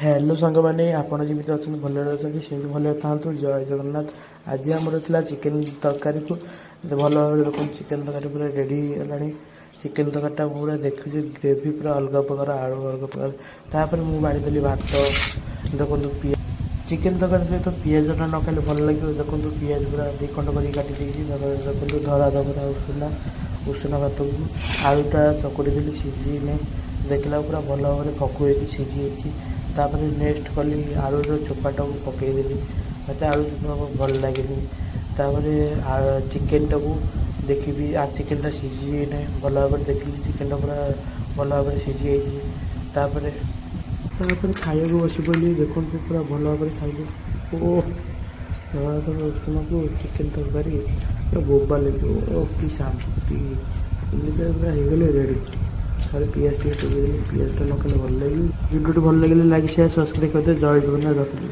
Hello सांग मैंने आपण जमी अच्छा भल अच्छे सेमती भल था जय जगन्नाथ। आज आमर था चिकेन तरकारी को भल भाव देखो चिकेन तरकारी पूरा रेडी है। चिकेन तरकारीटा पूरा देखुची ग्रेवी पूरा अलग प्रकार आलू अलग प्रकार तापर मुझे बाड़ीदेली भात देखो चिकेन तरकारी सहित पिजटा न खाले भल लगे देखो पिज पूरा दी खंड कर काटी देखो धरा धरा उषुना उषुना भात को आलूटा चकुड़ी देली सीझी देखला पूरा भल भाव पकु सीझी तापर नेक्स्ट कली आलू चोपाटा को पकईदेली मत आलू चोपा भल लगे चिकेनटा को देखी चिकेनटा सीझी भल भाव देखिली चिकेनटा पूरा भल भाव सीझी तापर खाया बस पड़ी देखो पूरा भल भाव खाइले ओ रसुण को चिकेन तरकारी पूरा बोबा लगे ओ कि शांति पूरा हो रेडी सारे पियाज टे पियाजटा न कले भल लगे भिडियो भल लगे लाइक शेयर सब्सक्राइब करते जय जगन्नाथ रखिए।